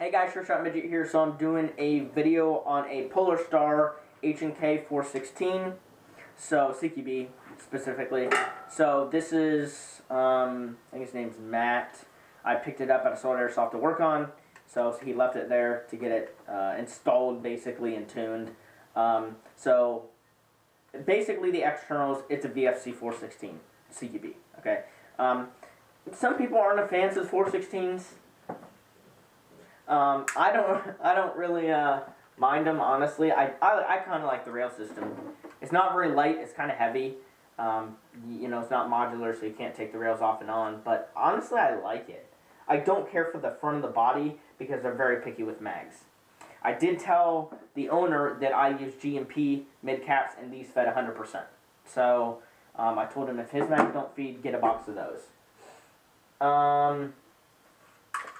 Hey guys, Sure Shot Midget here. So I'm doing a video on a Polar Star H&K 416, so CQB specifically. So this is, I think his name's Matt. I picked it up at a Solid Airsoft to work on, so he left it there to get it installed basically and tuned. So basically the externals, it's a VFC 416 CQB. Okay. Some people aren't fans of 416s. I don't really mind them, honestly. I kind of like the rail system. It's not very light. It's kind of heavy. You know, it's not modular, so you can't take the rails off and on. But honestly, I like it. I don't care for the front of the body because they're very picky with mags. I did tell the owner that I use GMP mid caps and these fed 100%. So I told him if his mags don't feed, get a box of those.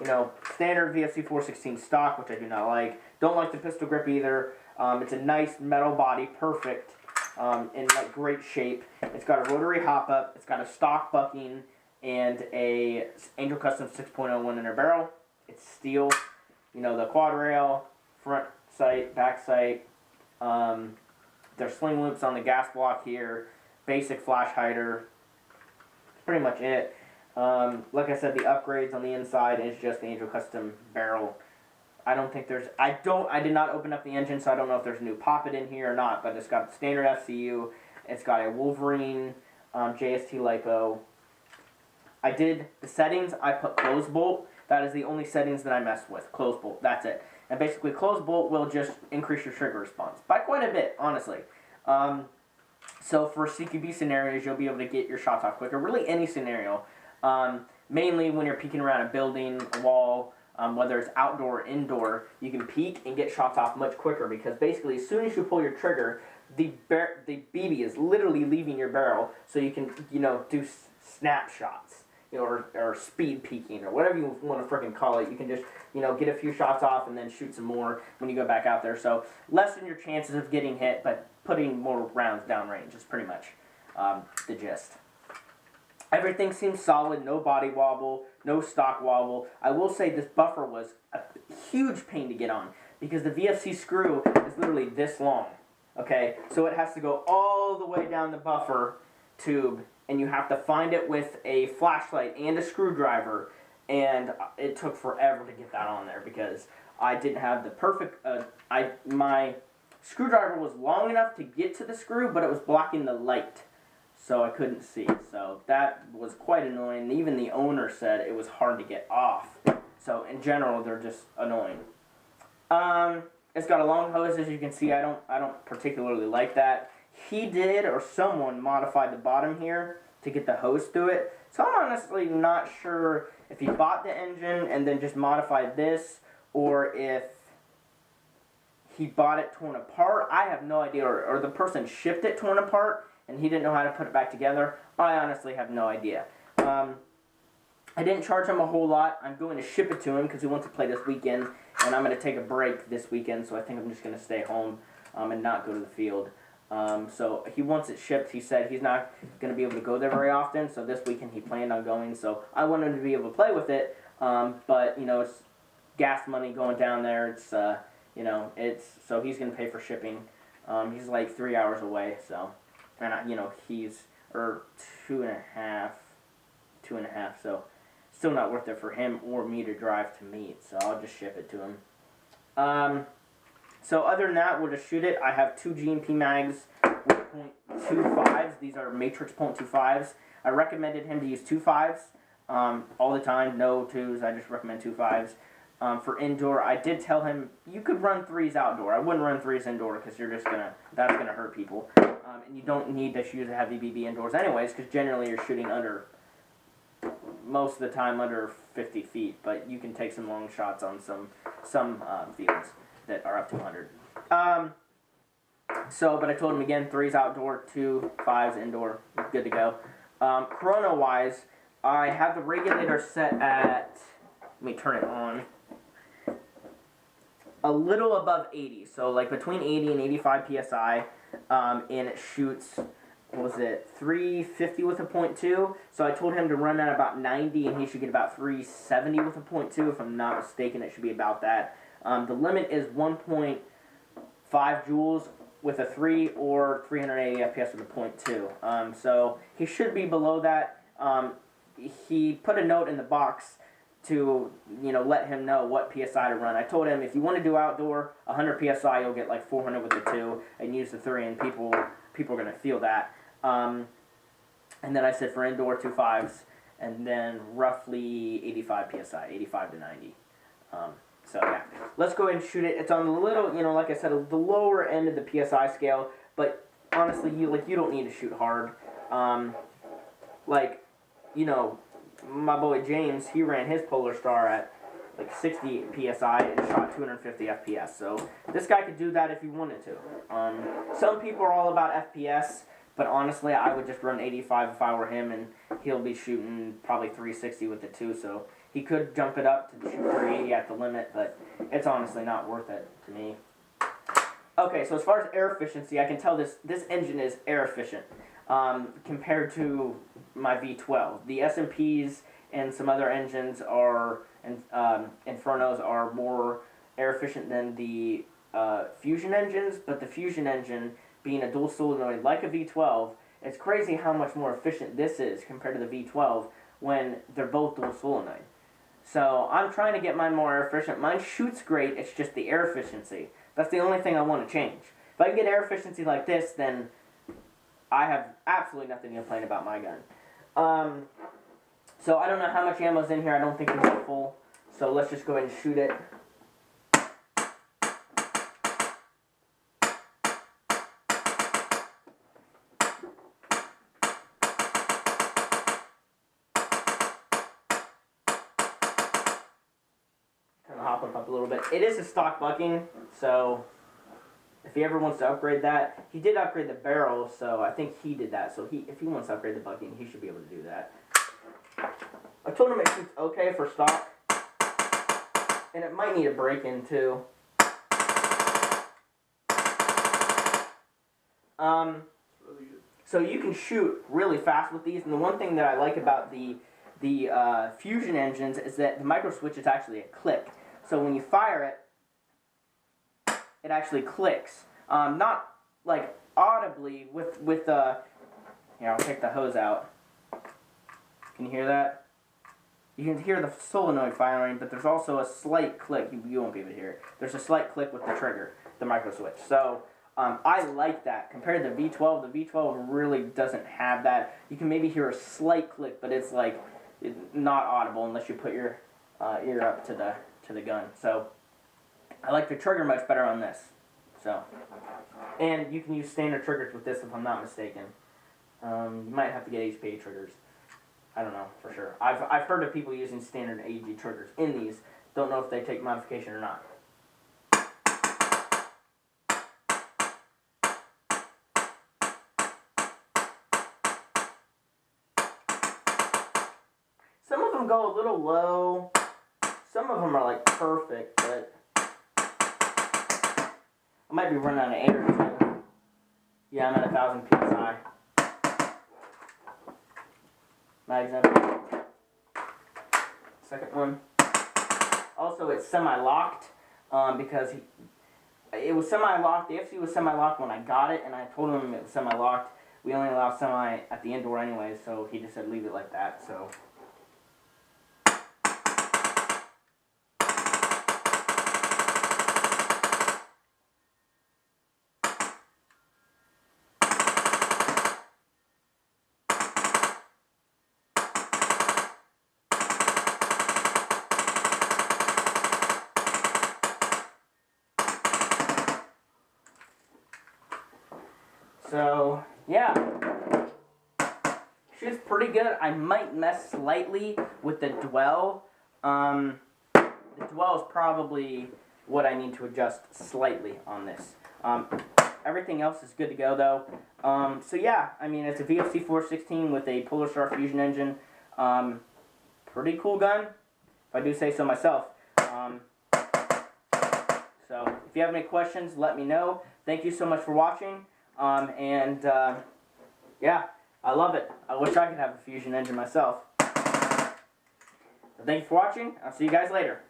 You know, standard VFC 416 stock, which I do not like. Don't like the pistol grip either. It's a nice metal body, perfect, in like great shape. It's got a rotary hop-up. It's got a stock bucking and a Angel Custom 6.01 inner barrel. It's steel. You know, the quad rail, front sight, back sight. There's sling loops on the gas block here. Basic flash hider. Pretty much it. Like I said, the upgrades on the inside is just the Angel Custom barrel. I don't think there's, I did not open up the engine, so I don't know if there's a new poppet in here or not, but it's got standard FCU. It's got a Wolverine JST LiPo. I did the settings, I put close bolt. That is the only settings that I messed with. Close bolt, that's it. And basically, close bolt will just increase your trigger response by quite a bit, honestly. So for CQB scenarios, you'll be able to get your shots off quicker. Really, any scenario. Mainly when you're peeking around a building, a wall, whether it's outdoor or indoor, you can peek and get shots off much quicker because basically as soon as you pull your trigger, the BB is literally leaving your barrel, so you can, you know, do snapshots, you know, or speed peeking or whatever you want to freaking call it. You can just, you know, get a few shots off and then shoot some more when you go back out there. So lessen your chances of getting hit, but putting more rounds downrange is pretty much the gist. Everything seems solid, no body wobble, no stock wobble. I will say this buffer was a huge pain to get on because the VFC screw is literally this long, okay? So it has to go all the way down the buffer tube, and you have to find it with a flashlight and a screwdriver, and it took forever to get that on there because I didn't have the perfect, my screwdriver was long enough to get to the screw, but it was blocking the light. So I couldn't see. So that was quite annoying. Even the owner said it was hard to get off. So in general, they're just annoying. It's got a long hose, as you can see. I don't particularly like that. He did, or someone modified the bottom here to get the hose through it. So I'm honestly not sure if he bought the engine and then just modified this, or if he bought it torn apart. I have no idea, or the person shipped it torn apart and he didn't know how to put it back together. I honestly have no idea. I didn't charge him a whole lot. I'm going to ship it to him because he wants to play this weekend, and I'm going to take a break this weekend, so I think I'm just going to stay home and not go to the field. So he wants it shipped. He said he's not going to be able to go there very often, so this weekend he planned on going, so I want him to be able to play with it, but, you know, it's gas money going down there. It's, you know, so he's going to pay for shipping. He's like 3 hours away, so... And, you know, he's, or two and a half, so still not worth it for him or me to drive to meet, so I'll just ship it to him. So other than that, we'll just shoot it. I have two GMP mags with .25s. These are Matrix .25s. I recommended him to use 2.5s all the time, no 2s. I just recommend 2.5s. For indoor, I did tell him you could run 3s outdoor. I wouldn't run 3s indoor because you're just that's gonna hurt people. And you don't need to use a heavy BB indoors anyways, because generally you're shooting under, most of the time under 50 feet, but you can take some long shots on some fields that are up to 100. But I told him again, 3s outdoor, 2.5s indoor, good to go. Chrono-wise, I have the regulator set at, let me turn it on, a little above 80, so like between 80 and 85 psi, and it shoots what was it, 350 with a .2. So I told him to run at about 90, and he should get about 370 with a .2. If I'm not mistaken, it should be about that. The limit is 1.5 joules with a 3 or 380 FPS with a .2. So he should be below that. He put a note in the box to, let him know what PSI to run. I told him, if you want to do outdoor, 100 PSI, you'll get like 400 with the 2, and use the 3, and people are going to feel that. And then I said for indoor, 2.5s, and then roughly 85 PSI, 85 to 90. So yeah, let's go ahead and shoot it. It's on the little, like I said, the lower end of the PSI scale, but honestly, you don't need to shoot hard. My boy James, he ran his Polar Star at like 60 PSI and shot 250 FPS. So this guy could do that if he wanted to. Some people are all about FPS, but honestly, I would just run 85 if I were him, and he'll be shooting probably 360 with the 2. So he could jump it up to shoot 380 at the limit, but it's honestly not worth it to me. Okay, so as far as air efficiency, I can tell this engine is air efficient compared to my V12. The S&Ps and some other engines are, Infernos are more air efficient than the Fusion engines, but the Fusion engine, being a dual solenoid like a V12, it's crazy how much more efficient this is compared to the V12 when they're both dual solenoid. So I'm trying to get mine more air efficient. Mine shoots great, it's just the air efficiency. That's the only thing I want to change. If I can get air efficiency like this, then I have absolutely nothing to complain about my gun. So I don't know how much ammo's in here. I don't think it's full. So let's just go ahead and shoot it. Kind of hop up a little bit. It is a stock bucking, so if he ever wants to upgrade that, he did upgrade the barrel, so I think he did that. So if he wants to upgrade the bucking, he should be able to do that. I told him it shoots okay for stock, and it might need a break-in too. So you can shoot really fast with these, and the one thing that I like about the Fusion engines is that the micro switch is actually a click. So when you fire it, it actually clicks. Not like audibly with here, I'll take the hose out. Can you hear that? You can hear the solenoid firing, but there's also a slight click. You won't be able to hear it. There's a slight click with the trigger, the micro switch. So I like that. Compared to the V12, the V12 really doesn't have that. You can maybe hear a slight click, but it's like not audible unless you put your ear up to the gun. So I like the trigger much better on this. So, and you can use standard triggers with this if I'm not mistaken. You might have to get HPA triggers. I don't know for sure. I've heard of people using standard AG triggers in these. Don't know if they take modification or not. Some of them go a little low. Some of them are like perfect, but I might be running out of air too. Yeah, I'm at 1,000 PSI. Mag's empty. Second one. Also, it's semi-locked because it was semi-locked. The FC was semi-locked when I got it, and I told him it was semi-locked. We only allow semi at the indoor anyway, so he just said leave it like that. So. So, yeah, shoots pretty good. I might mess slightly with the dwell. The dwell is probably what I need to adjust slightly on this. Everything else is good to go, though. So, yeah, I mean, it's a VFC 416 with a Polar Star Fusion engine. Pretty cool gun, if I do say so myself. So, if you have any questions, let me know. Thank you so much for watching. Yeah, I love it. I wish I could have a Fusion engine myself. So thanks for watching. I'll see you guys later.